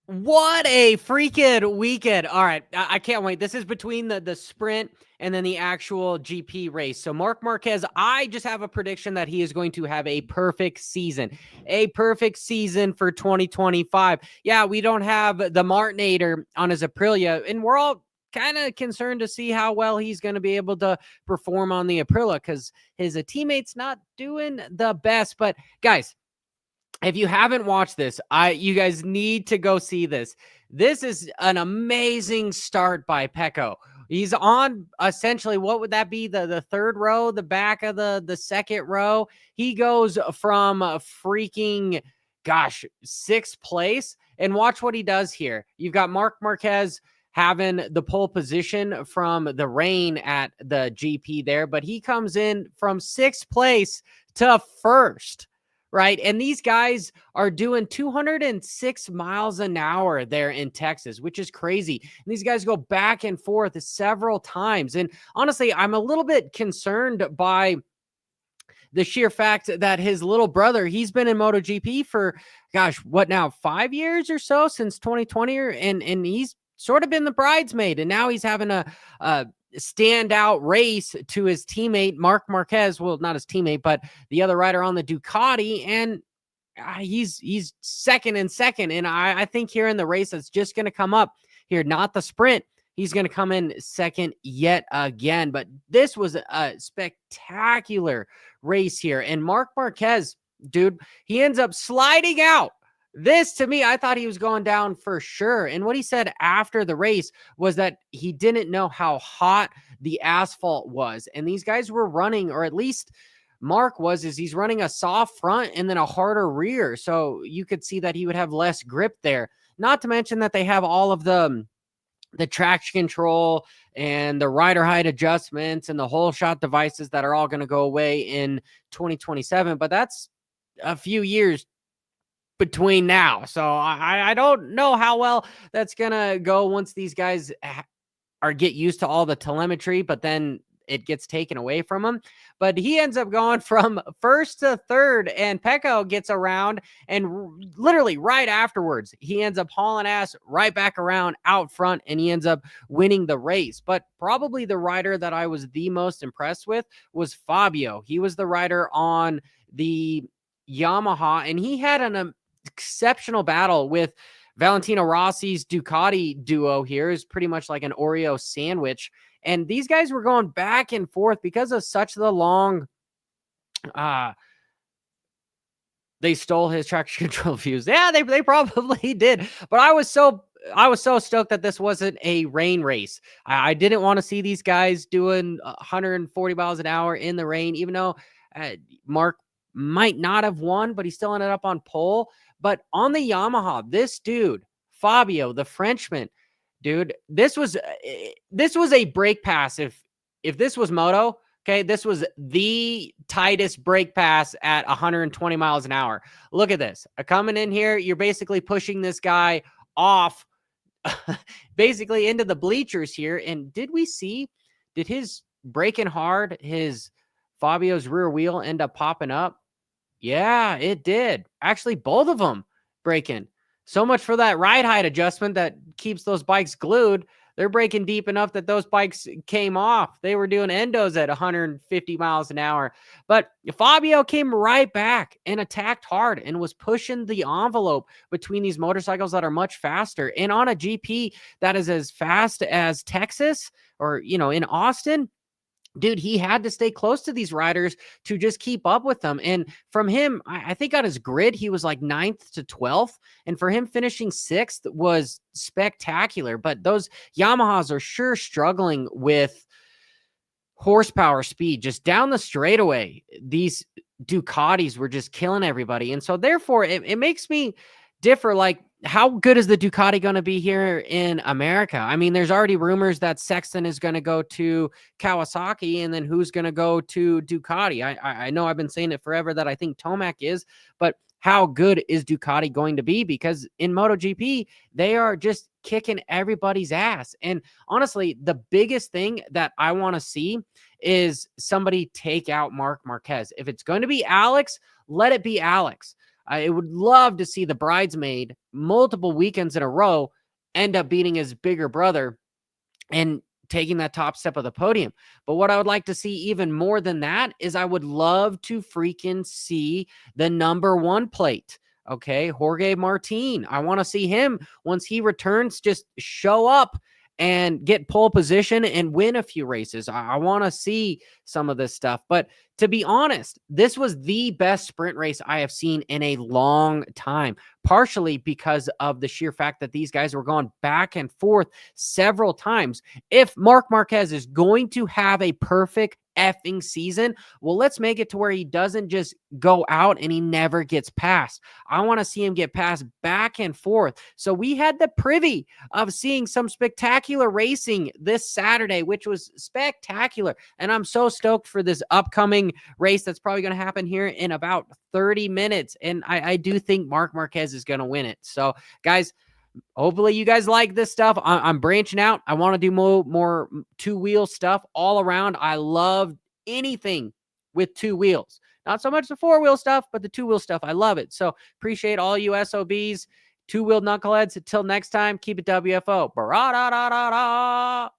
What a freaking weekend. All right. I can't wait. This is between the sprint and then the actual GP race. So Marc Marquez, I just have a prediction that he is going to have a perfect season for 2025. Yeah, we don't have the Martinator on his Aprilia, and we're all kind of concerned to see how well he's going to be able to perform on the Aprilia because his teammate's not doing the best. But guys, if you haven't watched this, you guys need to go see this. This is an amazing start by Pecco. He's on essentially, what would that be? The third row, the back of the second row. He goes from freaking, sixth place. And watch what he does here. You've got Marc Marquez having the pole position from the rain at the GP there, but he comes in from sixth place to first. Right. And these guys are doing 206 miles an hour there in Texas, which is crazy. And these guys go back and forth several times. And honestly, I'm a little bit concerned by the sheer fact that his little brother, he's been in MotoGP for, 5 years or so, since 2020. And he's sort of been the bridesmaid. And now he's having a standout race to his teammate Marc Marquez. Well, not his teammate, but the other rider on the Ducati, and he's second. And I think here in the race that's just going to come up here, not the sprint, he's going to come in second yet again. But this was a spectacular race here, and Marc Marquez, dude, he ends up sliding out. This, to me, I thought he was going down for sure. And what he said after the race was that he didn't know how hot the asphalt was. And these guys were running, or at least Mark he's running a soft front and then a harder rear. So you could see that he would have less grip there. Not to mention that they have all of the traction control and the rider height adjustments and the whole shot devices that are all going to go away in 2027. But that's a few years between now. So I don't know how well that's going to go once these guys get used to all the telemetry, but then it gets taken away from him. But he ends up going from first to third, and Pecco gets around, and literally right afterwards, he ends up hauling ass right back around out front, and he ends up winning the race. But probably the rider that I was the most impressed with was Fabio. He was the rider on the Yamaha, and he had an exceptional battle with Valentino Rossi's Ducati duo here. Is pretty much like an Oreo sandwich. And these guys were going back and forth because of such the long, they stole his traction control fuse. Yeah, they probably did. But I was so stoked that this wasn't a rain race. I didn't want to see these guys doing 140 miles an hour in the rain, even though Mark might not have won, but he still ended up on pole. But on the Yamaha, this dude, Fabio, the Frenchman, dude, this was a brake pass. If this was moto, okay, this was the tightest brake pass at 120 miles an hour. Look at this. Coming in here, you're basically pushing this guy off basically into the bleachers here. And did his braking hard, his Fabio's rear wheel end up popping up? Yeah, it did. Actually, both of them breaking. So much for that ride height adjustment that keeps those bikes glued. They're breaking deep enough that those bikes came off. They were doing endos at 150 miles an hour. But Fabio came right back and attacked hard and was pushing the envelope between these motorcycles that are much faster. And on a GP that is as fast as Texas or, in Austin, dude, he had to stay close to these riders to just keep up with them. And from him, I think on his grid, he was like 9th to 12th. And for him finishing 6th was spectacular. But those Yamahas are sure struggling with horsepower speed. Just down the straightaway, these Ducatis were just killing everybody. And so therefore, it makes me differ. Like, how good is the Ducati going to be here in America? I mean, there's already rumors that Sexton is going to go to Kawasaki, and then who's going to go to Ducati? I know I've been saying it forever that I think Tomac is, but how good is Ducati going to be? Because in MotoGP, they are just kicking everybody's ass. And honestly, the biggest thing that I want to see is somebody take out Marc Marquez. If it's going to be Alex, let it be Alex. I would love to see the bridesmaid multiple weekends in a row end up beating his bigger brother and taking that top step of the podium. But what I would like to see even more than that is I would love to freaking see the number 1 plate. Okay, Jorge Martin. I want to see him once he returns just show up and get pole position and win a few races. I want to see some of this stuff. But to be honest, this was the best sprint race I have seen in a long time, partially because of the sheer fact that these guys were going back and forth several times. If Marc Marquez is going to have a perfect effing season, well, let's make it to where he doesn't just go out and he never gets passed. I want to see him get passed back and forth. So we had the privy of seeing some spectacular racing this Saturday, which was spectacular. And I'm so stoked for this upcoming race that's probably going to happen here in about 30 minutes. And I do think Marc Marquez is going to win it. So guys, hopefully you guys like this stuff. I'm branching out. I want to do more two-wheel stuff all around. I love anything with 2 wheels. Not so much the 4-wheel stuff, but the 2-wheel stuff. I love it. So appreciate all you SOBs, 2-wheel knuckleheads. Until next time, keep it WFO. Ba-ra-da-da-da-da.